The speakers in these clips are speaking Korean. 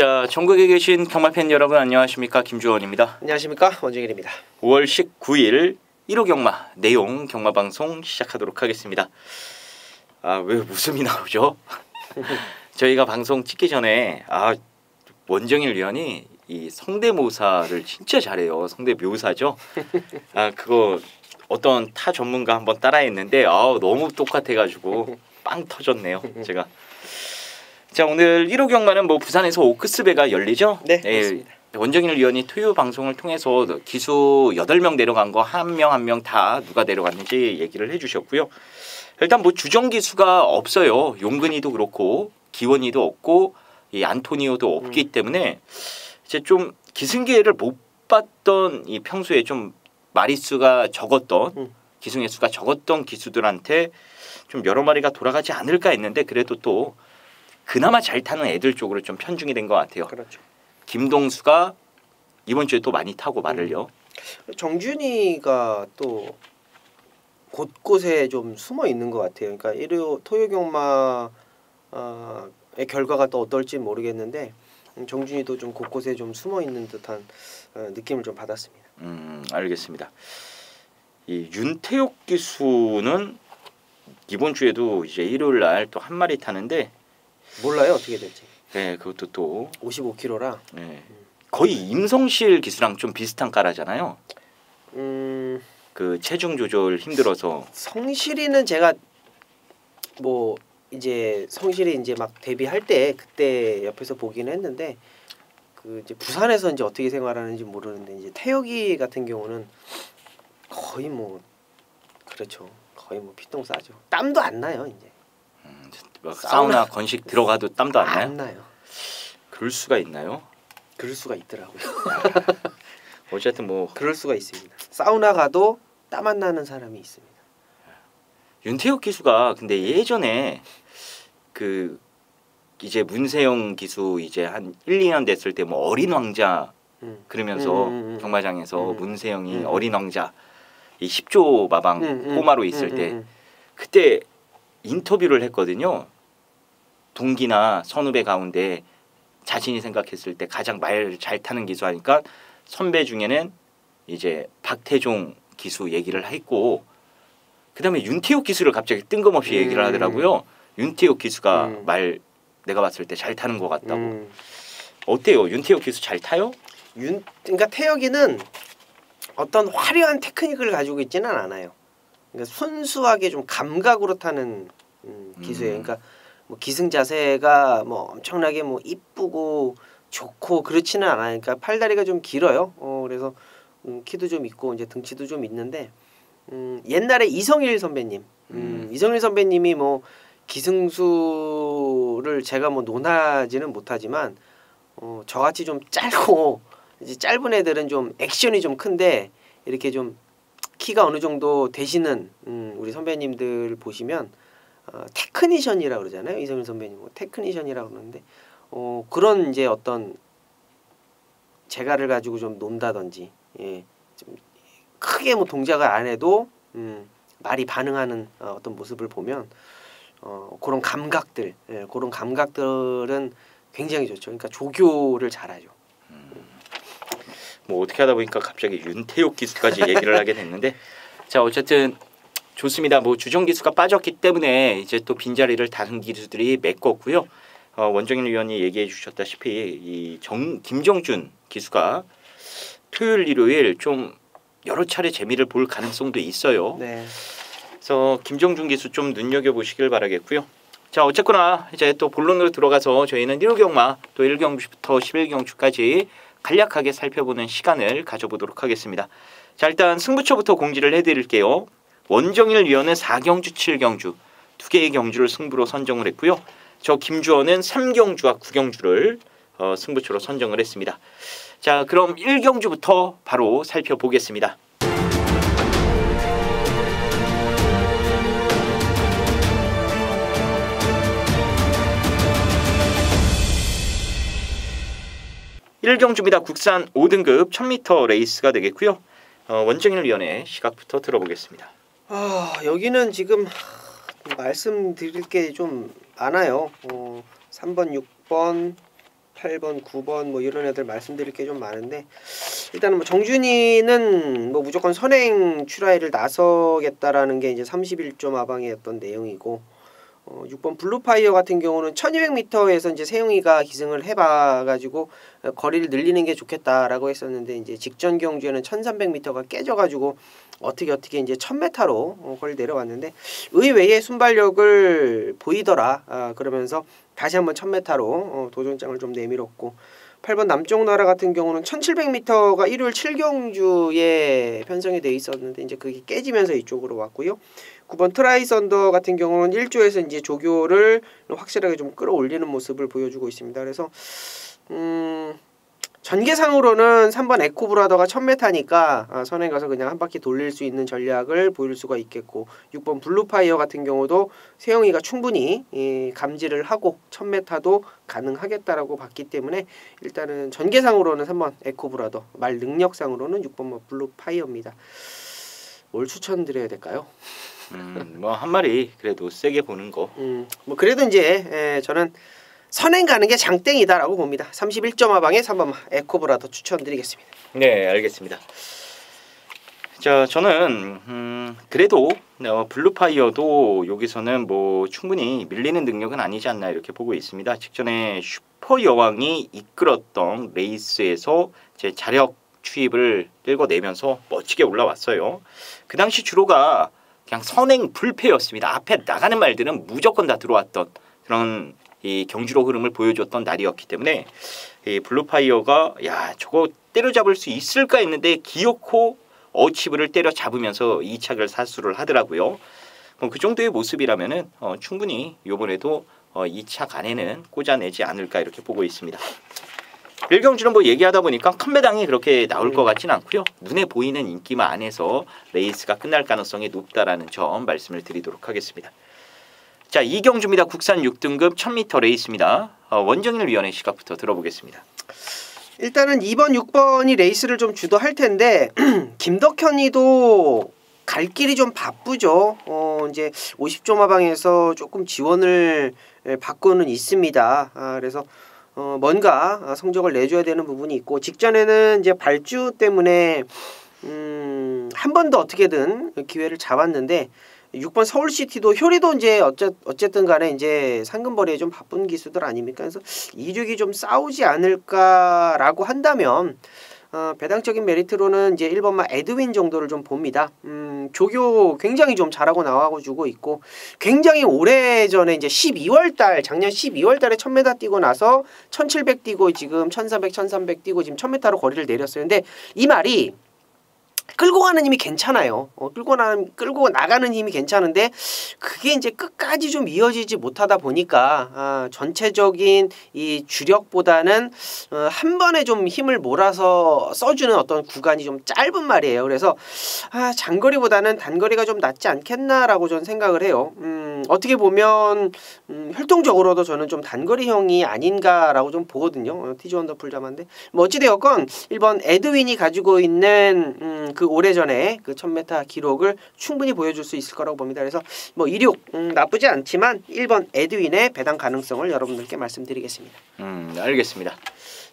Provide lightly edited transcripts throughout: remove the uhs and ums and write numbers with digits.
자, 전국에 계신 경마 팬 여러분 안녕하십니까? 김주원입니다. 안녕하십니까? 원중일입니다. 5월 19일 1호 경마 내용 경마 방송 시작하도록 하겠습니다. 왜 웃음이 나오죠? 저희가 방송 찍기 전에 원정일 위원이 이 성대모사를 진짜 잘해요. 성대묘사죠. 그거 어떤 타 전문가 한번 따라했는데 너무 똑같아가지고 빵 터졌네요. 제가. 자, 오늘 1호 경마는 부산에서 오크스배가 열리죠? 네, 그렇습니다. 원정일 위원이 토요 방송을 통해서 기수 8명 내려간 거 한 명 한 명 다 누가 내려갔는지 얘기를 해주셨고요. 일단 주정 기수가 없어요. 용근이도 그렇고 기원이도 없고 이 안토니오도 없기 때문에 이제 좀 기승기회를 못 봤던 이 평소에 좀 마리수가 적었던 기승의 수가 적었던 기수들한테 좀 여러 마리가 돌아가지 않을까 했는데 그래도 또 그나마 잘 타는 애들 쪽으로 좀 편중이 된 것 같아요. 그렇죠. 김동수가 이번 주에 또 많이 타고 말을요. 정준이가 또 곳곳에 좀 숨어 있는 것 같아요. 그러니까 토요 경마의 결과가 또 어떨지 모르겠는데 정준이도 좀 곳곳에 좀 숨어 있는 듯한 느낌을 좀 받았습니다. 알겠습니다. 이 윤태욱 기수는 이번 주에도 이제 일요일 날 또 한 마리 타는데 몰라요 어떻게 될지. 네, 그것도 또 55kg라. 네, 거의 임성실 기수랑 좀 비슷한 까라잖아요. 그 체중 조절 힘들어서. 성실이는 제가 이제 성실이 이제 막 데뷔할 때 그때 옆에서 보기는 했는데 그 이제 부산에서 이제 어떻게 생활하는지 모르는데 이제 태혁이 같은 경우는 거의 그렇죠. 거의 피똥 싸죠. 땀도 안 나요 이제. 사우나 건식 들어가도 땀도 안 나요? 안 나요. 그럴 수가 있나요? 그럴 수가 있더라고요. 어쨌든 그럴 수가 있습니다. 사우나 가도 땀 안 나는 사람이 있습니다. 윤태욱 기수가 근데 예전에 그 이제 문세영 기수 이제 한 1, 2년 됐을 때 어린 왕자 그러면서 경마장에서 문세영이 어린 왕자 이 10조 마방 꼬마로 있을 때 그때 인터뷰를 했거든요. 동기나 선후배 가운데 자신이 생각했을 때 가장 말 잘 타는 기수 하니까 선배 중에는 이제 박태종 기수 얘기를 했고 그다음에 윤태욱 기수를 갑자기 뜬금없이 얘기를 하더라고요. 윤태욱 기수가 말 내가 봤을 때 잘 타는 것 같다고. 어때요? 윤태욱 기수 잘 타요? 그러니까 태혁이는 어떤 화려한 테크닉을 가지고 있지는 않아요. 그러니까 순수하게 좀 감각으로 타는 기수예요. 그러니까 기승 자세가 엄청나게 이쁘고 좋고 그렇지는 않아요. 그러니까 팔다리가 좀 길어요. 그래서 키도 좀 있고 이제 등치도 좀 있는데 옛날에 이성일 선배님, 이성일 선배님이 기승수를 제가 논하지는 못하지만 저같이 좀 짧고 이제 짧은 애들은 좀 액션이 좀 큰데 이렇게 좀 키가 어느 정도 되시는 우리 선배님들 보시면 테크니션이라고 그러잖아요. 이성일 선배님 테크니션이라고 그러는데 그런 이제 어떤 재갈을 가지고 좀 논다든지 좀 크게 동작을 안 해도 말이 반응하는 어떤 모습을 보면 그런 감각들 그런 감각들은 굉장히 좋죠. 그러니까 조교를 잘하죠. 어떻게 하다 보니까 갑자기 윤태욱 기수까지 얘기를 하게 됐는데 자 어쨌든 좋습니다. 주정 기수가 빠졌기 때문에 이제 또 빈자리를 다른 기수들이 메꿨고요. 원정일 위원이 얘기해 주셨다시피 김정준 기수가 토요일 일요일 좀 여러 차례 재미를 볼 가능성도 있어요. 네. 그래서 김정준 기수 좀 눈여겨 보시길 바라겠고요. 자 어쨌거나 이제 또 본론으로 들어가서 저희는 1호 경마 또 1경주부터 11경주까지 간략하게 살펴보는 시간을 가져보도록 하겠습니다. 자 일단 승부처부터 공지를 해드릴게요. 원정일 위원은 4경주 7경주 2개의 경주를 승부로 선정을 했고요. 저 김주원은 3경주와 9경주를 승부처로 선정을 했습니다. 자 그럼 1경주부터 바로 살펴보겠습니다. (1경주입니다) 국산 5등급 1000m 레이스가 되겠고요. 원정일 위원의 시각부터 들어보겠습니다. 여기는 지금 말씀드릴 게 좀 많아요. 3번, 6번, 8번, 9번 뭐 이런 애들 말씀드릴 게 좀 많은데 일단은 뭐 정준이는 뭐 무조건 선행 출하이를 나서겠다라는 게 이제 31조 마방이었던 내용이고 6번 블루파이어 같은 경우는 1200m에서 이제 세용이가 기승을 해봐가지고 거리를 늘리는 게 좋겠다라고 했었는데 이제 직전 경주에는 1300m가 깨져가지고 어떻게 이제 1000m로 거리 내려왔는데 의외의 순발력을 보이더라. 그러면서 다시 한번 1000m로 도전장을 좀 내밀었고 8번 남쪽 나라 같은 경우는 1700m가 일요일 7경주에 편성이 돼 있었는데 이제 그게 깨지면서 이쪽으로 왔고요. 9번 트라이선더 같은 경우는 1조에서 이제 조교를 확실하게 좀 끌어올리는 모습을 보여주고 있습니다. 그래서 전개상으로는 3번 에코브라더가 1000m니까 선행 가서 그냥 한 바퀴 돌릴 수 있는 전략을 보일 수가 있겠고 6번 블루파이어 같은 경우도 세영이가 충분히 감지를 하고 1000m도 가능하겠다라고 봤기 때문에 일단은 전개상으로는 3번 에코브라더, 말 능력상으로는 6번 블루파이어입니다. 뭘 추천드려야 될까요? 뭐 한 마리 그래도 세게 보는 거. 뭐 그래도 이제 저는 선행 가는 게 장땡이다라고 봅니다. 31점 하방에 3번 에코브라더 추천드리겠습니다. 네, 알겠습니다. 자, 저는 그래도 블루파이어도 여기서는 뭐 충분히 밀리는 능력은 아니지 않나 이렇게 보고 있습니다. 직전에 슈퍼 여왕이 이끌었던 레이스에서 제 자력 추입을 끌어내면서 멋지게 올라왔어요. 그 당시 주로가 그냥 선행 불패였습니다. 앞에 나가는 말들은 무조건 다 들어왔던 그런 이 경주로 흐름을 보여줬던 날이었기 때문에 이 블루파이어가 야 저거 때려잡을 수 있을까 했는데 기어코 어치브를 때려잡으면서 2착을 사수를 하더라고요. 그 정도의 모습이라면은 충분히 이번에도 2착 안에는 꽂아내지 않을까 이렇게 보고 있습니다. 1경주는 뭐 얘기하다 보니까 큰 배당이 그렇게 나올 것 같지는 않고요. 눈에 보이는 인기만 안에서 레이스가 끝날 가능성이 높다라는 점 말씀을 드리도록 하겠습니다. 자, 2경주입니다. 국산 6등급 1000m 레이스입니다. 원정일 위원의 시각부터 들어보겠습니다. 일단은 2번, 6번이 레이스를 좀 주도할 텐데 김덕현이도 갈 길이 좀 바쁘죠. 이제 50조 마방에서 조금 지원을 받고는 있습니다. 그래서 뭔가 성적을 내줘야 되는 부분이 있고 직전에는 이제 발주 때문에 한 번 더 어떻게든 기회를 잡았는데 6번 서울시티도 효리도 이제 어쨌든 간에 이제 상금벌이에 좀 바쁜 기수들 아닙니까? 그래서 이륙이 좀 싸우지 않을까라고 한다면 배당적인 메리트로는 이제 1번만 에드윈 정도를 좀 봅니다. 조교 굉장히 좀 잘하고 나와주고 있고 굉장히 오래전에 이제 12월달 작년 12월달에 1000m 뛰고 나서 1700 뛰고 지금 1400, 1300 뛰고 지금 1000m로 거리를 내렸어요. 근데 이 말이 끌고 가는 힘이 괜찮아요. 끌고 나가는 힘이 괜찮은데 그게 이제 끝까지 좀 이어지지 못하다 보니까 전체적인 이 주력보다는 한 번에 좀 힘을 몰아서 써주는 어떤 구간이 좀 짧은 말이에요. 그래서 장거리보다는 단거리가 좀 낫지 않겠나라고 저는 생각을 해요. 어떻게 보면 혈통적으로도 저는 좀 단거리형이 아닌가라고 좀 보거든요. 티즈 원더풀 자만데 뭐 어찌되었건 1번 에드윈이 가지고 있는 그 오래전에 그 1000m 기록을 충분히 보여줄 수 있을 거라고 봅니다. 그래서 뭐 이륙 나쁘지 않지만 1번 에드윈의 배당 가능성을 여러분들께 말씀드리겠습니다. 알겠습니다.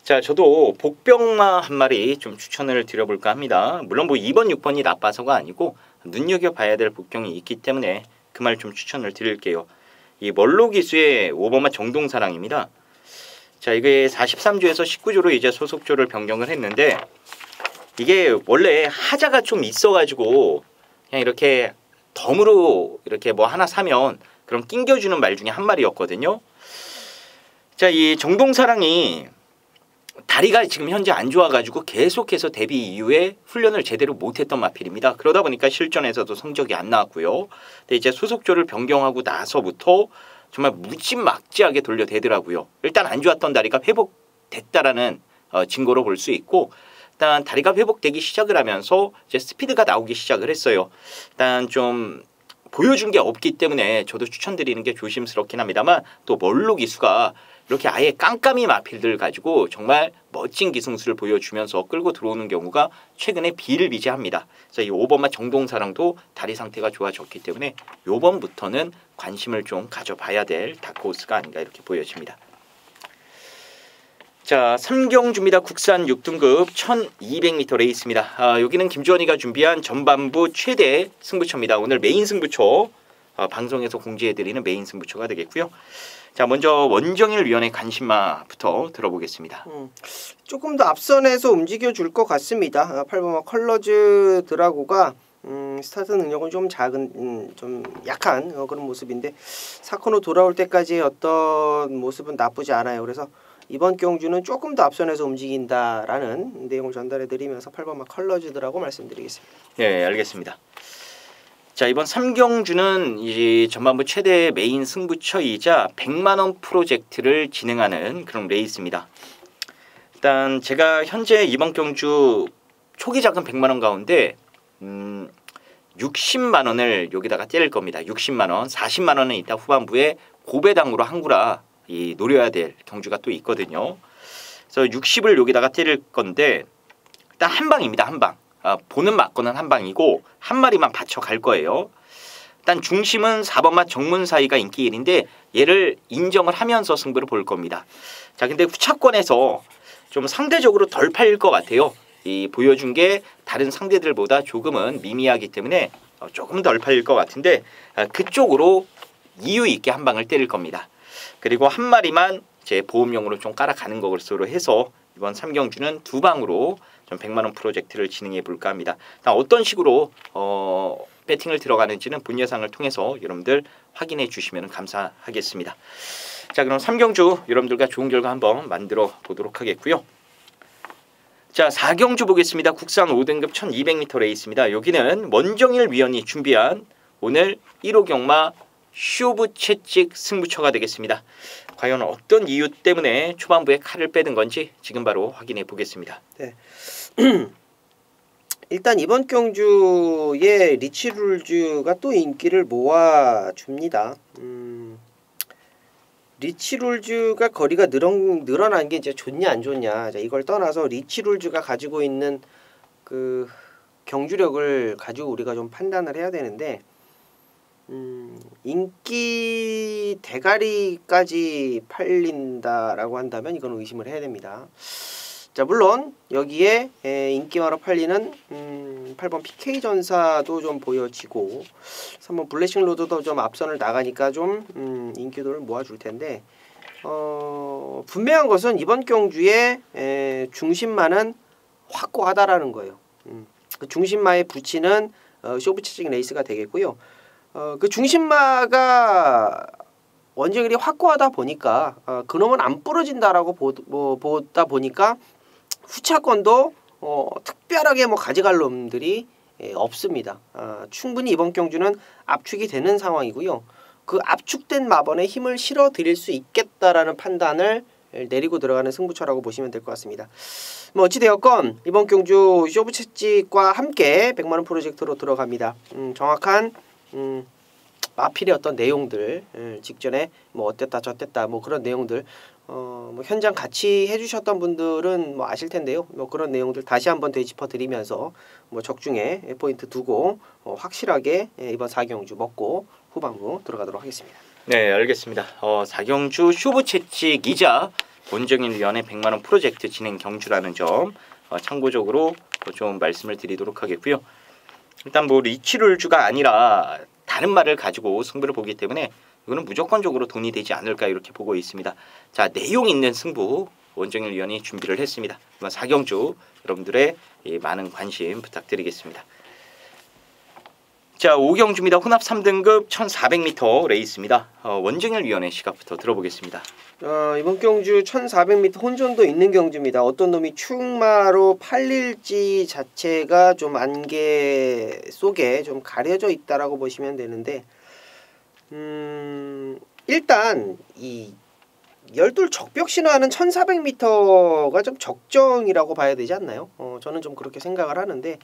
자, 저도 복병마 한 마리 좀 추천을 드려볼까 합니다. 물론 뭐 2번, 6번이 나빠서가 아니고 눈여겨봐야 될 복병이 있기 때문에 그 말 좀 추천을 드릴게요. 이 멀로 기수의 5번마 정동사랑입니다. 자, 이게 43조에서 19조로 이제 소속조를 변경을 했는데 이게 원래 하자가 좀 있어가지고 그냥 이렇게 덤으로 이렇게 뭐 하나 사면 그럼 낑겨주는 말 중에 한 마리였거든요. 자, 이 정동사랑이 다리가 지금 현재 안 좋아가지고 계속해서 데뷔 이후에 훈련을 제대로 못했던 마필입니다. 그러다 보니까 실전에서도 성적이 안 나왔고요. 근데 이제 소속조를 변경하고 나서부터 정말 무지막지하게 돌려대더라고요. 일단 안 좋았던 다리가 회복됐다라는 증거로 볼 수 있고 일단 다리가 회복되기 시작을 하면서 이제 스피드가 나오기 시작을 했어요. 일단 좀 보여준 게 없기 때문에 저도 추천드리는 게 조심스럽긴 합니다만 또 멀로 기수가 이렇게 아예 깜깜이 마필들 가지고 정말 멋진 기승수를 보여주면서 끌고 들어오는 경우가 최근에 비일비재합니다. 그래서 이 5번마 정동사랑도 다리 상태가 좋아졌기 때문에 요번부터는 관심을 좀 가져봐야 될 다크호스가 아닌가 이렇게 보여집니다. 자, 3경주입니다. 국산 6등급 1200m 레이스입니다. 여기는 김주원이가 준비한 전반부 최대 승부처입니다. 오늘 메인 승부처 방송에서 공지해드리는 메인 승부처가 되겠고요. 자, 먼저 원정일 위원의 간신마부터 들어보겠습니다. 조금 더 앞선에서 움직여줄 것 같습니다. 8번마 컬러즈 드라고가 스타트 능력은 좀 작은, 좀 약한 그런 모습인데 사코노 돌아올 때까지의 어떤 모습은 나쁘지 않아요. 그래서 이번 경주는 조금 더 앞선에서 움직인다라는 내용을 전달해드리면서 8번마 컬러즈드라고 말씀드리겠습니다. 네, 알겠습니다. 자, 이번 3경주는 이 전반부 최대 메인 승부처이자 100만원 프로젝트를 진행하는 그런 레이스입니다. 일단 제가 현재 이번 경주 초기 자금 100만원 가운데 60만원을 여기다가 때릴 겁니다. 60만원, 40만원은 이따 후반부에 고배당으로 한구라 노려야 될 경주가 또 있거든요. 그래서 60을 여기다가 때릴 건데 일단 한 방입니다. 한 방. 보는 맞고는 한 방이고 한 마리만 받쳐 갈 거예요. 일단 중심은 4번마 정문사이가 인기 1인데 얘를 인정을 하면서 승부를 볼 겁니다. 자, 근데 후차권에서 좀 상대적으로 덜 팔릴 것 같아요. 이 보여준 게 다른 상대들보다 조금은 미미하기 때문에 조금 덜 팔릴 것 같은데 그쪽으로 이유 있게 한 방을 때릴 겁니다. 그리고 한 마리만 제 보험용으로 좀 깔아가는 것으로 해서 이번 3경주는 두 방으로 좀 100만원 프로젝트를 진행해 볼까 합니다. 어떤 식으로 배팅을 들어가는지는 본 예상을 통해서 여러분들 확인해 주시면 감사하겠습니다. 자, 그럼 3경주 여러분들과 좋은 결과 한번 만들어 보도록 하겠고요. 자, 4경주 보겠습니다. 국산 5등급 1200m 레이스입니다. 여기는 원정일 위원이 준비한 오늘 1호 경마 쇼부 채찍 승부처가 되겠습니다. 과연 어떤 이유 때문에 초반부에 칼을 빼든 건지 지금 바로 확인해 보겠습니다. 네. 일단 이번 경주에 리치룰즈가 또 인기를 모아줍니다. 리치룰즈가 거리가 늘어난 게 이제 좋냐 안 좋냐, 자, 이걸 떠나서 리치룰즈가 가지고 있는 그 경주력을 가지고 우리가 좀 판단을 해야 되는데 인기 대가리까지 팔린다라고 한다면 이건 의심을 해야 됩니다. 자, 물론 여기에 인기마로 팔리는 8번 PK전사도 좀 보여지고 3번 블레싱 로드도 좀 앞선을 나가니까 좀 인기도를 모아줄 텐데 분명한 것은 이번 경주에 중심마는 확고하다라는 거예요. 그 중심마에 붙이는 쇼부 채찍 레이스가 되겠고요. 그 중심마가 원정일이 확고하다 보니까 그놈은 안 부러진다라고 보다 보니까 후차권도 특별하게 가져갈 놈들이 없습니다. 충분히 이번 경주는 압축이 되는 상황이고요. 그 압축된 마번에 힘을 실어 드릴 수 있겠다라는 판단을 내리고 들어가는 승부처라고 보시면 될 것 같습니다. 어찌되었건 이번 경주 쇼부 채찍과 함께 100만원 프로젝트로 들어갑니다. 정확한 마필의 어떤 내용들, 직전에 어땠다 저땠다 그런 내용들 현장 같이 해주셨던 분들은 아실 텐데요. 그런 내용들 다시 한번 되짚어 드리면서 적중에 포인트 두고 확실하게 이번 4경주 먹고 후반부 들어가도록 하겠습니다. 네, 알겠습니다. 4경주 쇼부 채찍이자 원정일 위원회 100만원 프로젝트 진행 경주라는 점 참고적으로 좀 말씀을 드리도록 하겠고요. 일단 리치룰즈가 아니라 다른 말을 가지고 승부를 보기 때문에 이거는 무조건적으로 돈이 되지 않을까 이렇게 보고 있습니다. 자, 내용 있는 승부 원정일 위원이 준비를 했습니다. 4경주 여러분들의 많은 관심 부탁드리겠습니다. 자, 5경주입니다. 혼합 3등급 1400m 레이스입니다. 원정일 위원의 시각부터 들어보겠습니다. 이번 경주 1400m 혼전도 있는 경주입니다. 어떤 놈이 충마로 팔릴지 자체가 좀 안개 속에 좀 가려져 있다라고 보시면 되는데 일단 이 열둘 적벽 신화는 1400m가 좀 적정이라고 봐야 되지 않나요? 저는 좀 그렇게 생각을 하는데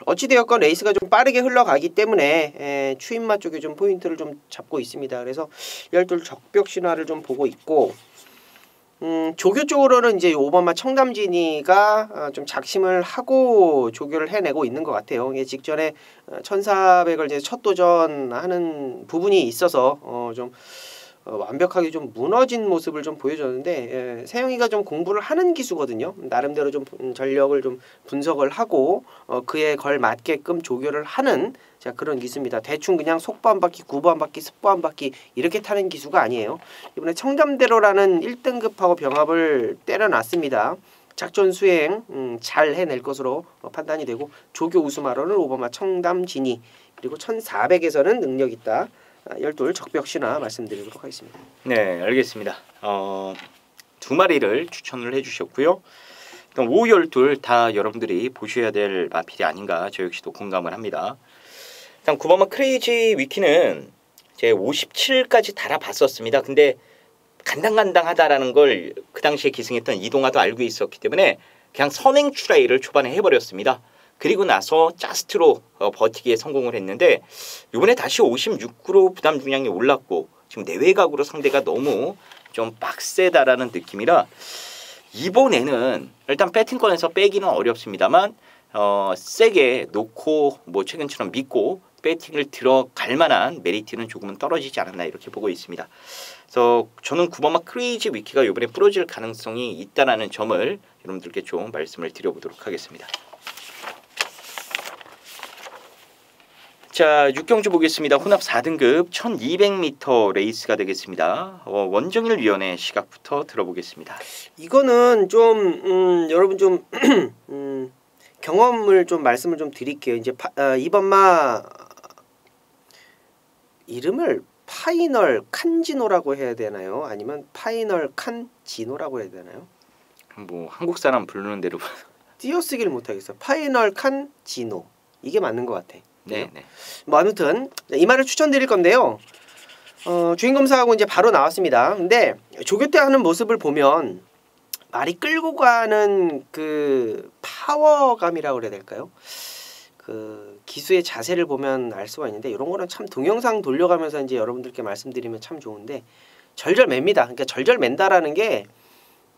어찌되었건 레이스가 좀 빠르게 흘러가기 때문에 추임마 쪽에 좀 포인트를 좀 잡고 있습니다. 그래서 열둘 적벽 신화를 좀 보고 있고 조교 쪽으로는 이제 5번마 청담진이가 좀 작심을 하고 조교를 해내고 있는 것 같아요. 이게 직전에 1400을 이제 첫 도전하는 부분이 있어서 좀 완벽하게 좀 무너진 모습을 좀 보여줬는데 세영이가 좀 공부를 하는 기수거든요. 나름대로 좀 전력을 좀 분석을 하고 그에 걸맞게끔 조교를 하는 자 그런 기수입니다. 대충 그냥 속보 한 바퀴, 구보 한 바퀴, 습보 한 바퀴 이렇게 타는 기수가 아니에요. 이번에 청담대로라는 1등급하고 병합을 때려놨습니다. 작전 수행 잘 해낼 것으로 판단이 되고 조교 우수마로는 오버마 청담 진이 그리고 1400에서는 능력 있다. 열돌 적벽신화 말씀드리도록 하겠습니다. 네, 알겠습니다. 두 마리를 추천을 해주셨고요. 일단 5, 12 다 여러분들이 보셔야 될 마필이 아닌가 저 역시도 공감을 합니다. 일단 9번마 크레이지 위키는 제 57까지 달아봤었습니다. 근데 간당간당하다라는 걸 그 당시에 기승했던 이동화도 알고 있었기 때문에 그냥 선행 추라이를 초반에 해버렸습니다. 그리고 나서 자스트로 버티기에 성공을 했는데 이번에 다시 56구로 부담 중량이 올랐고 지금 내외각으로 상대가 너무 좀 빡세다라는 느낌이라 이번에는 일단 배팅권에서 빼기는 어렵습니다만 세게 놓고 뭐 최근처럼 믿고 배팅을 들어갈 만한 메리트는 조금은 떨어지지 않았나 이렇게 보고 있습니다. 그래서 저는 9번마 크레이지 위키가 이번에 부러질 가능성이 있다라는 점을 여러분들께 좀 말씀을 드려보도록 하겠습니다. 자, 6경주 보겠습니다. 혼합 4등급 1200m 레이스가 되겠습니다. 원정일 위원의 시각부터 들어보겠습니다. 이거는 좀 여러분 좀 경험을 좀 말씀을 좀 드릴게요. 이제 이번마 이름을 파이널 칸지노라고 해야 되나요? 아니면 파이널 칸지노라고 해야 되나요? 뭐 한국 사람 부르는 대로 띄어쓰기를 못하겠어. 파이널 칸지노 이게 맞는 것 같아. 네. 뭐 아무튼 이 말을 추천드릴 건데요. 주행 검사하고 이제 바로 나왔습니다. 근데 조교 때 하는 모습을 보면 말이 끌고 가는 그 파워감이라고 그래야 될까요? 그 기수의 자세를 보면 알 수가 있는데 이런 거는 참 동영상 돌려가면서 이제 여러분들께 말씀드리면 참 좋은데 절절맵니다. 그러니까 절절맨다라는 게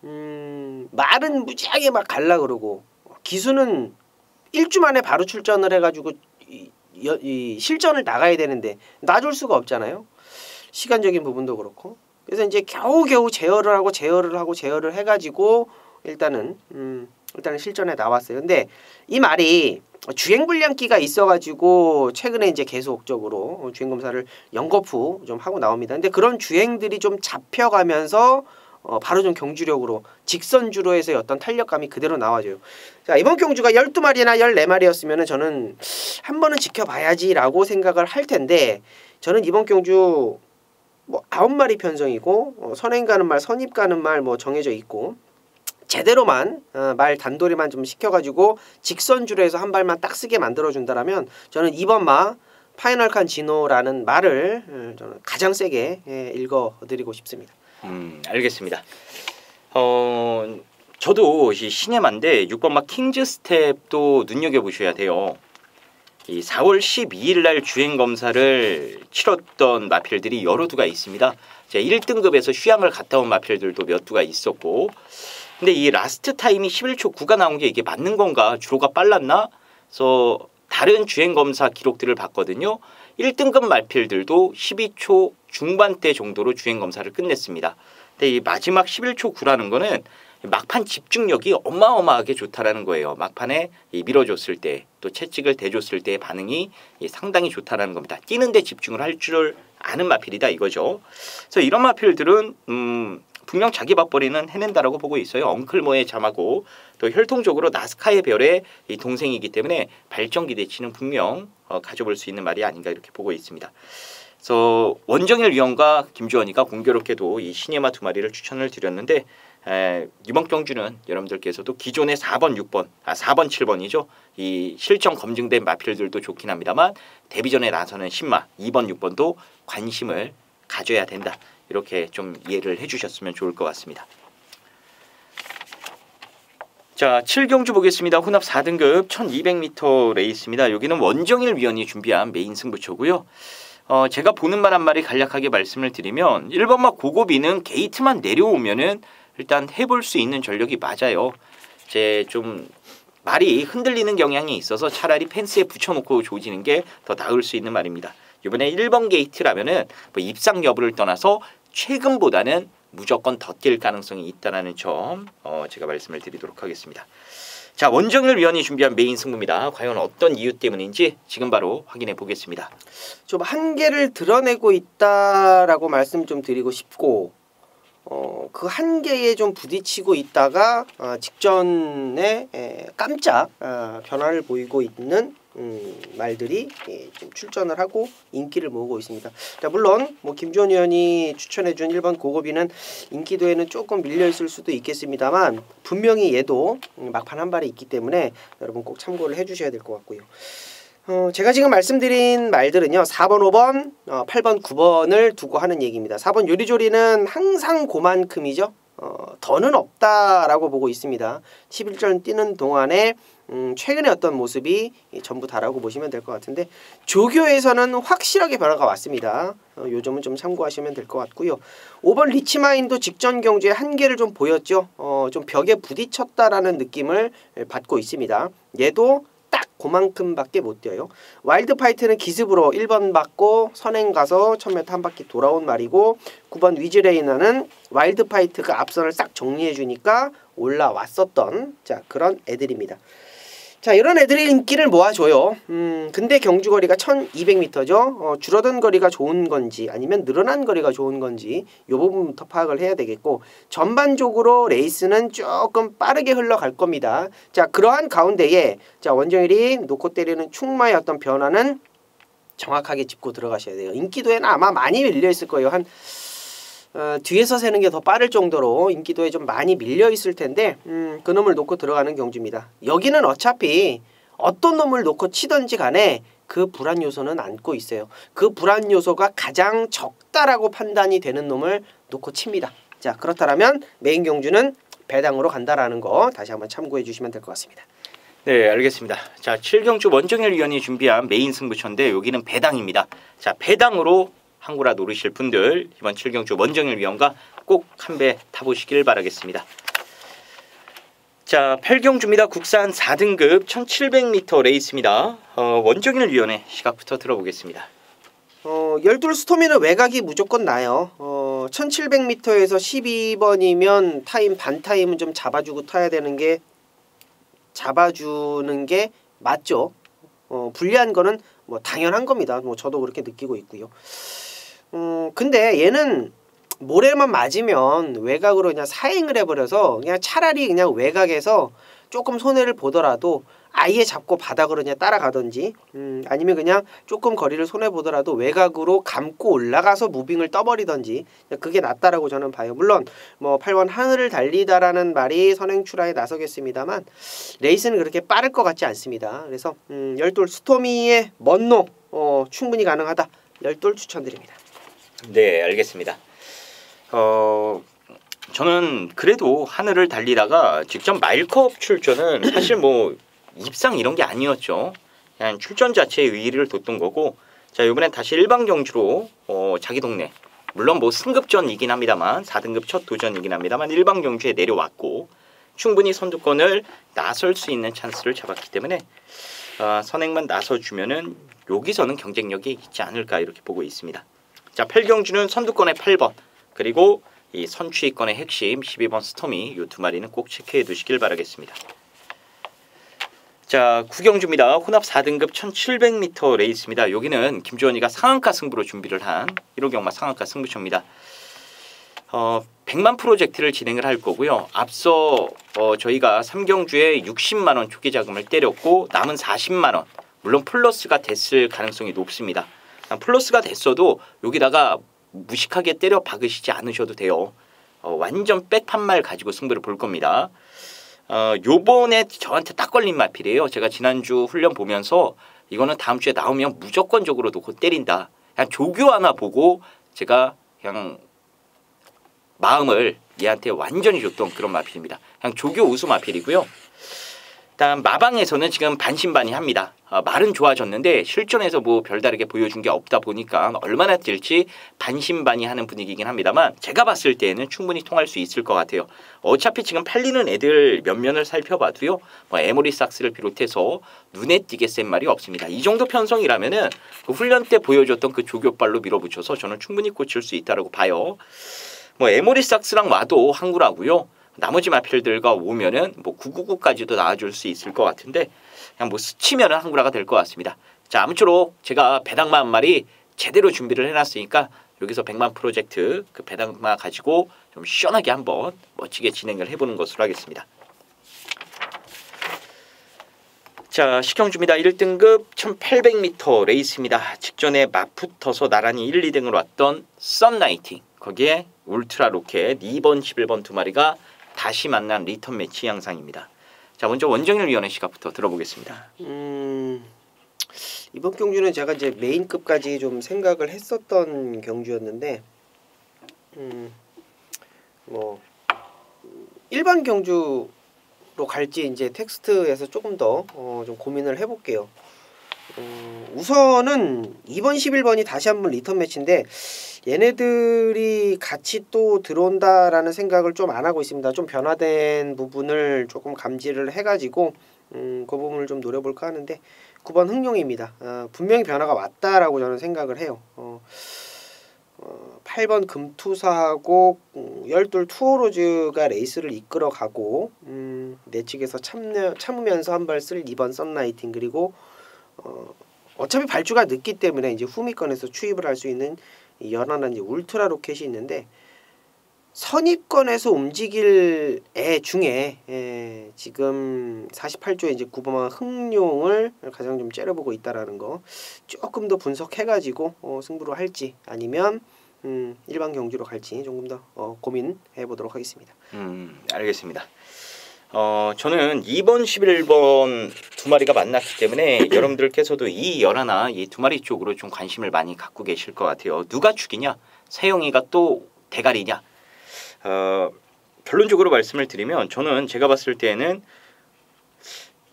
말은 무지하게 막 갈라 그러고 기수는 1주 만에 바로 출전을 해가지고 이 실전을 나가야 되는데 놔줄 수가 없잖아요. 시간적인 부분도 그렇고 그래서 이제 겨우겨우 제어를 해가지고 일단은 실전에 나왔어요. 근데 이 말이 주행 불량기가 있어가지고 최근에 이제 계속적으로 주행 검사를 연거푸 좀 하고 나옵니다. 근데 그런 주행들이 좀 잡혀가면서 바로 좀 경주력으로 직선주로에서의 어떤 탄력감이 그대로 나와줘요. 자, 이번 경주가 12마리나 14마리였으면 저는 한 번은 지켜봐야지라고 생각을 할 텐데 저는 이번 경주 뭐 9마리 편성이고 선행 가는 말, 선입 가는 말 뭐 정해져 있고 제대로만 말 단도리만 좀 시켜가지고 직선주로 해서 한 발만 딱 쓰게 만들어준다라면 저는 2번마 파이널칸 지노라는 말을 저는 가장 세게 읽어드리고 싶습니다. 알겠습니다. 저도 이 시네마인데 6번마 킹즈 스텝도 눈여겨보셔야 돼요. 이 4월 12일 날 주행 검사를 치렀던 마필들이 여러 두가 있습니다. 1등급에서 휴양을 갔다 온 마필들도 몇 두가 있었고 근데 이 라스트 타임이 11초 9가 나온 게 이게 맞는 건가? 주로가 빨랐나? 그래서 다른 주행 검사 기록들을 봤거든요. 1등급 마필들도 12초 중반대 정도로 주행 검사를 끝냈습니다. 근데 이 마지막 11초 9라는 거는 막판 집중력이 어마어마하게 좋다라는 거예요. 막판에 밀어줬을 때 또 채찍을 대줬을 때의 반응이 상당히 좋다라는 겁니다. 뛰는데 집중을 할 줄 아는 마필이다 이거죠. 그래서 이런 마필들은 분명 자기 밥벌이는 해낸다라고 보고 있어요. 엉클모의 잠하고 또 혈통적으로 나스카의 별의 이 동생이기 때문에 발전 기대치는 분명 가져볼 수 있는 말이 아닌가 이렇게 보고 있습니다. 그래서 원정일 위원과 김주원이가 공교롭게도 이 시네마 두 마리를 추천을 드렸는데 이번 경주는 여러분들께서도 기존의 4번, 6번, 4번, 7번이죠. 이 실전 검증된 마필들도 좋긴 합니다만 데뷔전에 나서는 신마 2번, 6번도 관심을 가져야 된다. 이렇게 좀 이해를 해주셨으면 좋을 것 같습니다. 자, 7경주 보겠습니다. 혼합 4등급 1200m 레이스입니다. 여기는 원정일 위원이 준비한 메인 승부처고요. 제가 보는 말 한 마리 간략하게 말씀을 드리면 1번마 고고비는 게이트만 내려오면은 일단 해볼 수 있는 전력이 맞아요. 좀 말이 흔들리는 경향이 있어서 차라리 펜스에 붙여놓고 조지는 게 더 나을 수 있는 말입니다. 이번에 1번 게이트라면은 뭐 입상 여부를 떠나서 최근보다는 무조건 더 뛸 가능성이 있다는 점 제가 말씀을 드리도록 하겠습니다. 자, 원정열 위원이 준비한 메인 승부입니다. 과연 어떤 이유 때문인지 지금 바로 확인해 보겠습니다. 좀 한계를 드러내고 있다라고 말씀 좀 드리고 싶고 그 한계에 좀 부딪히고 있다가 직전에 깜짝 변화를 보이고 있는 말들이 좀 출전을 하고 인기를 모으고 있습니다. 자, 물론 뭐 김주원 의원이 추천해준 1번 고고비는 인기도에는 조금 밀려 있을 수도 있겠습니다만 분명히 얘도 막판 한 발이 있기 때문에 여러분 꼭 참고를 해주셔야 될 것 같고요. 제가 지금 말씀드린 말들은요 4번, 5번, 8번, 9번을 두고 하는 얘기입니다. 4번 요리조리는 항상 그만큼이죠. 더는 없다라고 보고 있습니다. 11전 뛰는 동안에 최근의 어떤 모습이 전부 다라고 보시면 될 것 같은데 조교에서는 확실하게 변화가 왔습니다. 요 점은 좀 참고하시면 될 것 같고요. 5번 리치마인도 직전 경주에 한계를 좀 보였죠. 좀 벽에 부딪혔다라는 느낌을 받고 있습니다. 얘도 딱 그만큼밖에 못 뛰어요. 와일드파이트는 기습으로 1번 받고 선행 가서 1000m 한 바퀴 돌아온 말이고 9번 위즈레이너는 와일드파이트가 앞선을 싹 정리해 주니까 올라왔었던 자 그런 애들입니다. 자 이런 애들이 인기를 모아줘요. 근데 경주거리가 1200m죠. 줄어든 거리가 좋은 건지 아니면 늘어난 거리가 좋은 건지 이 부분부터 파악을 해야 되겠고 전반적으로 레이스는 조금 빠르게 흘러갈 겁니다. 자 그러한 가운데에 자 원정일이 놓고 때리는 충마의 어떤 변화는 정확하게 짚고 들어가셔야 돼요. 인기도에는 아마 많이 밀려 있을 거예요. 한 뒤에서 세는 게 더 빠를 정도로 인기도에 좀 많이 밀려 있을 텐데 그 놈을 놓고 들어가는 경주입니다. 여기는 어차피 어떤 놈을 놓고 치든지 간에 그 불안 요소는 안고 있어요. 그 불안 요소가 가장 적다라고 판단이 되는 놈을 놓고 칩니다. 자 그렇다면 메인 경주는 배당으로 간다라는 거 다시 한번 참고해 주시면 될 것 같습니다. 네, 알겠습니다. 자, 7경주 원정열 위원이 준비한 메인 승부처인데 여기는 배당입니다. 자, 배당으로 한구라 노리실 분들 이번 7경주 원정열 위원과 꼭 한 배 타보시길 바라겠습니다. 자, 8경주입니다. 국산 4등급 1700m 레이스입니다. 원정열 위원의 시각부터 들어보겠습니다. 12 스토미는 외곽이 무조건 나요. 1700m에서 12번이면 타임 반 타임은 좀 잡아주고 타야 되는 게 잡아주는 게 맞죠. 불리한 거는 뭐 당연한 겁니다. 뭐 저도 그렇게 느끼고 있고요. 근데 얘는 모래만 맞으면 외곽으로 그냥 사행을 해버려서 그냥 차라리 그냥 외곽에서 조금 손해를 보더라도 아예 잡고 바닥으로 그냥 따라가든지 아니면 그냥 조금 거리를 손해보더라도 외곽으로 감고 올라가서 무빙을 떠버리든지 그게 낫다라고 저는 봐요. 물론 뭐 8번 하늘을 달리다라는 말이 선행출하에 나서겠습니다만 레이스는 그렇게 빠를 것 같지 않습니다. 그래서 12 스토미의 먼노 충분히 가능하다. 12 추천드립니다. 네, 알겠습니다. 저는 그래도 하늘을 달리다가 직접 마일컵 출전은 사실 뭐 입상 이런 게 아니었죠. 그냥 출전 자체의 의의를 뒀던 거고 자 이번엔 다시 일반 경주로 자기 동네 물론 뭐 승급전이긴 합니다만 4등급 첫 도전이긴 합니다만 일반 경주에 내려왔고 충분히 선두권을 나설 수 있는 찬스를 잡았기 때문에 선행만 나서주면은 여기서는 경쟁력이 있지 않을까 이렇게 보고 있습니다. 자 8경주는 선두권의 8번 그리고 이 선취권의 핵심 12번 스토미 이 두 마리는 꼭 체크해 두시길 바라겠습니다. 자 9경주입니다. 혼합 4등급 1700m 레이스입니다. 여기는 김주원이가 상한가 승부로 준비를 한 1호 경마 상한가 승부처입니다. 100만 프로젝트를 진행을 할 거고요. 앞서 저희가 3경주에 60만 원 초기 자금을 때렸고 남은 40만 원 물론 플러스가 됐을 가능성이 높습니다. 플러스가 됐어도 여기다가 무식하게 때려 박으시지 않으셔도 돼요. 완전 백판말 가지고 승부를 볼 겁니다. 요번에 저한테 딱 걸린 마필이에요. 제가 지난주 훈련 보면서 이거는 다음 주에 나오면 무조건적으로 놓고 때린다. 그냥 조교 하나 보고 제가 그냥 마음을 얘한테 완전히 줬던 그런 마필입니다. 그냥 조교 우수 마필이고요. 일단 마방에서는 지금 반신반의합니다. 말은 좋아졌는데 실전에서 뭐 별다르게 보여준 게 없다 보니까 얼마나 뛸지 반신반의하는 분위기긴 합니다만 제가 봤을 때는 충분히 통할 수 있을 것 같아요. 어차피 지금 팔리는 애들 몇 면을 살펴봐도요. 뭐 에모리 삭스를 비롯해서 눈에 띄게 센 말이 없습니다. 이 정도 편성이라면은 그 훈련 때 보여줬던 그 조교발로 밀어붙여서 저는 충분히 꽂힐 수 있다라고 봐요. 뭐 에모리 삭스랑 와도 항구라고요. 나머지 마필들과 오면은 뭐 999까지도 나와줄 수 있을 것 같은데 그냥 뭐 스치면은 항구라가 될 것 같습니다. 자, 아무쪼록 제가 배당마 한 마리 제대로 준비를 해놨으니까 여기서 100만 프로젝트 그 배당마 가지고 좀 시원하게 한번 멋지게 진행을 해보는 것으로 하겠습니다. 자, 식경주입니다. 1등급 1800m 레이스입니다. 직전에 맞붙어서 나란히 1, 2등으로 왔던 썬라이팅 거기에 울트라 로켓 2번, 11번 두 마리가 다시 만난 리턴 매치 양상입니다. 자, 먼저 원정일 위원의 시각부터 들어보겠습니다. 이번 경주는 제가 이제 메인급까지 좀 생각을 했었던 경주였는데 뭐 일반 경주로 갈지 이제 텍스트에서 조금 더 좀 고민을 해볼게요. 우선은 2번 11번이 다시 한번 리턴 매치인데 얘네들이 같이 또 들어온다라는 생각을 좀 안 하고 있습니다. 좀 변화된 부분을 조금 감지를 해가지고 그 부분을 좀 노려볼까 하는데 9번 흥룡입니다. 분명히 변화가 왔다라고 저는 생각을 해요. 8번 금투사하고 12 투어로즈가 레이스를 이끌어가고 내측에서 참으면서 한 발 쓸 2번 썬라이팅 그리고 어차피 발주가 늦기 때문에 이제 후미권에서 추입을 할 수 있는 연한한 이제 울트라 로켓이 있는데 선입권에서 움직일 애 중에 지금 48조에 이제 9번 흥룡을 가장 좀 째려보고 있다라는 거 조금 더 분석해가지고 승부를 할지 아니면 일반 경주로 갈지 조금 더 고민해 보도록 하겠습니다. 알겠습니다. 저는 2번, 11번 두 마리가 만났기 때문에 여러분들께서도 이 열하나 이 두 마리 쪽으로 좀 관심을 많이 갖고 계실 것 같아요. 누가 축이냐? 세영이가 또 대가리냐? 결론적으로 말씀을 드리면 저는 제가 봤을 때는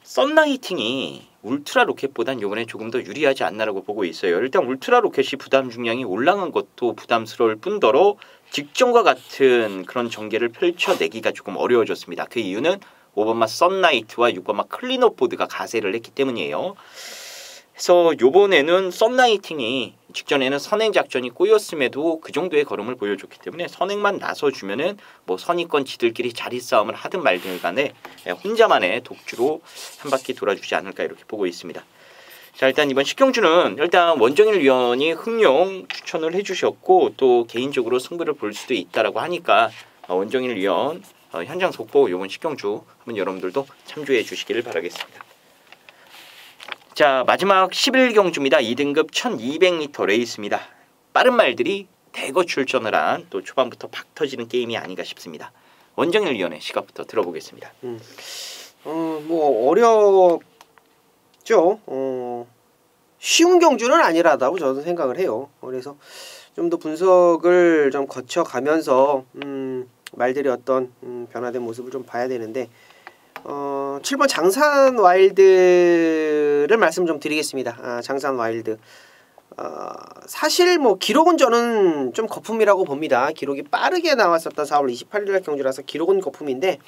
썬라이팅이 울트라 로켓보단 이번에 조금 더 유리하지 않나라고 보고 있어요. 일단 울트라 로켓이 부담 중량이 올라간 것도 부담스러울 뿐더러 직전과 같은 그런 전개를 펼쳐내기가 조금 어려워졌습니다. 그 이유는 5번마 썬라이트와 6번마 클린업 보드가 가세를 했기 때문이에요. 그래서 요번에는 썬라이팅이 직전에는 선행 작전이 꼬였음에도 그 정도의 걸음을 보여줬기 때문에 선행만 나서주면은 뭐 선의권 지들끼리 자리 싸움을 하든 말든 간에 혼자만의 독주로 한 바퀴 돌아주지 않을까 이렇게 보고 있습니다. 자, 일단 이번 식경주는 일단 원정일 위원이 흥룡 추천을 해주셨고 또 개인적으로 승부를 볼 수도 있다라고 하니까 원정일 위원 현장 속보 이번 식경주 한번 여러분들도 참조해 주시기를 바라겠습니다. 자, 마지막 11경주입니다. 2등급 1200m 레이스입니다. 빠른 말들이 대거 출전을 한 또 초반부터 팍 터지는 게임이 아닌가 싶습니다. 원정일 위원의 시각부터 들어보겠습니다. 뭐 어렵죠. 쉬운 경주는 아니라고 저는 생각을 해요. 그래서 좀 더 분석을 좀 거쳐가면서 말들이 어떤 변화된 모습을 좀 봐야 되는데 7번 장산 와일드를 말씀 좀 드리겠습니다. 장산 와일드 사실 뭐 기록은 저는 좀 거품이라고 봅니다. 기록이 빠르게 나왔었던 4월 28일 날 경주라서 기록은 거품인데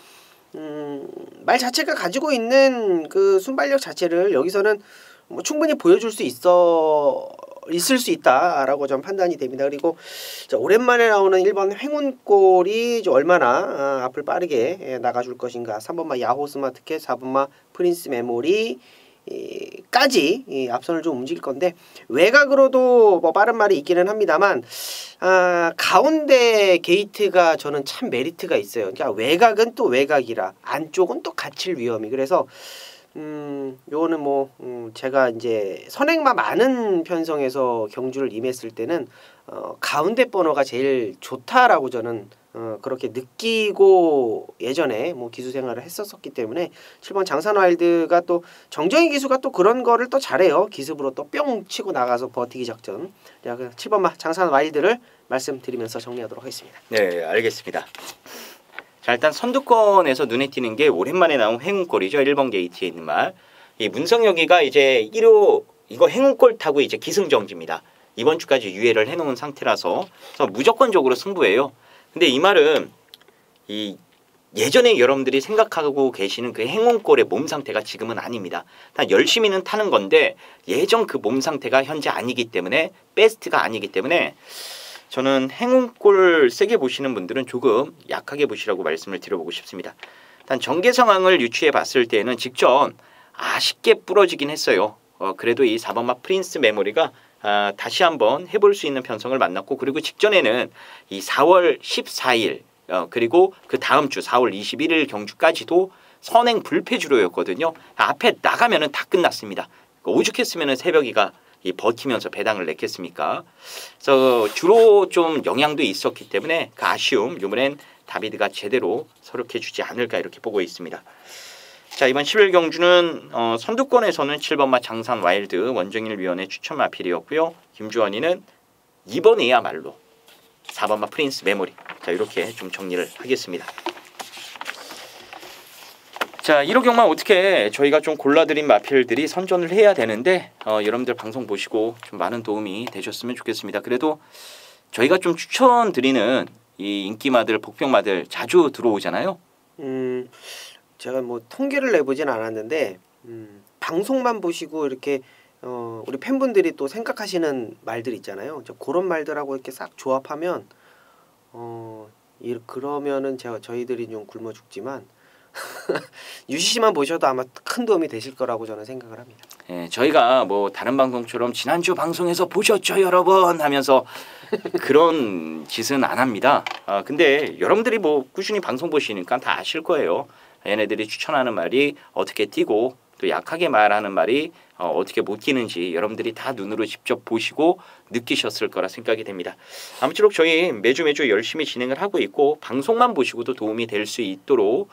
말 자체가 가지고 있는 그 순발력 자체를 여기서는 뭐 충분히 보여줄 수 있을 수 있다라고 좀 판단이 됩니다. 그리고 오랜만에 나오는 1번 행운골이 얼마나 앞을 빠르게 나가줄 것인가. 3번마 야호 스마트캣, 4번마 프린스 메모리 까지 앞선을 좀 움직일 건데 외곽으로도 뭐 빠른 말이 있기는 합니다만 가운데 게이트가 저는 참 메리트가 있어요. 그러니까 외곽은 또 외곽이라 안쪽은 또 갇힐 위험이. 그래서 요거는 뭐 제가 이제 선행마 많은 편성에서 경주를 임했을 때는 가운데 번호가 제일 좋다라고 저는 그렇게 느끼고 예전에 뭐 기수 생활을 했었기 때문에 7번 장산 와일드가 또 정정희 기수가 또 그런 거를 또 잘해요. 기습으로 또 뿅 치고 나가서 버티기 작전. 자, 7번마 장산 와일드를 말씀드리면서 정리하도록 하겠습니다. 네, 알겠습니다. 자, 일단 선두권에서 눈에 띄는 게 오랜만에 나온 행운골이죠. 1번 게이트에 있는 말. 이 문성혁이가 이제 1호 이거 행운골 타고 이제 기승정지입니다. 이번 주까지 유예를 해놓은 상태라서 그래서 무조건적으로 승부예요. 근데 이 말은 이 예전에 여러분들이 생각하고 계시는 그 행운골의 몸 상태가 지금은 아닙니다. 다 열심히는 타는 건데 예전 그 몸 상태가 현재 아니기 때문에 베스트가 아니기 때문에 저는 행운골 세게 보시는 분들은 조금 약하게 보시라고 말씀을 드려보고 싶습니다. 단 전개 상황을 유추해 봤을 때는 직전 아쉽게 부러지긴 했어요. 그래도 이 4번마 프린스 메모리가 다시 한번 해볼 수 있는 편성을 만났고 그리고 직전에는 이 4월 14일 그리고 그 다음 주 4월 21일 경주까지도 선행 불패주로였거든요. 앞에 나가면은 다 끝났습니다. 오죽했으면은 새벽이가 버티면서 배당을 냈겠습니까? 그래서 주로 좀 영향도 있었기 때문에 그 아쉬움 이번엔 다비드가 제대로 서력해주지 않을까 이렇게 보고 있습니다. 자, 이번 10일 경주는 선두권에서는 7번마 장산 와일드 원정일 위원회 추천 마필이었고요. 김주원이는 2번이야말로 4번마 프린스 메모리. 자, 이렇게 좀 정리를 하겠습니다. 자, 1호 경마 어떻게 저희가 좀 골라드린 마필들이 선전을 해야 되는데 여러분들 방송 보시고 좀 많은 도움이 되셨으면 좋겠습니다. 그래도 저희가 좀 추천드리는 이 인기마들, 복병마들 자주 들어오잖아요. 제가 뭐 통계를 내보진 않았는데 방송만 보시고 이렇게 우리 팬분들이 또 생각하시는 말들 있잖아요. 그런 말들하고 이렇게 싹 조합하면 그러면은 저희들이 좀 굶어 죽지만 유시시만 보셔도 아마 큰 도움이 되실 거라고 저는 생각을 합니다. 예, 저희가 뭐 다른 방송처럼 지난주 방송에서 보셨죠 여러분 하면서 그런 짓은 안 합니다. 근데 여러분들이 뭐 꾸준히 방송 보시니까 다 아실 거예요. 얘네들이 추천하는 말이 어떻게 뛰고 또 약하게 말하는 말이 어떻게 못 뛰는지 여러분들이 다 눈으로 직접 보시고 느끼셨을 거라 생각이 됩니다. 아무쪼록 저희 매주 열심히 진행을 하고 있고 방송만 보시고도 도움이 될 수 있도록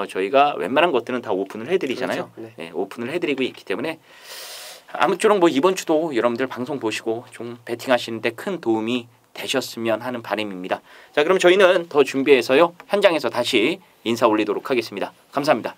저희가 웬만한 것들은 다 오픈을 해드리잖아요. 그렇죠. 네, 오픈을 해드리고 있기 때문에 아무쪼록 뭐 이번 주도 여러분들 방송 보시고 좀 배팅하시는데 큰 도움이 되셨으면 하는 바람입니다. 자, 그럼 저희는 더 준비해서요 현장에서 다시 인사 올리도록 하겠습니다. 감사합니다.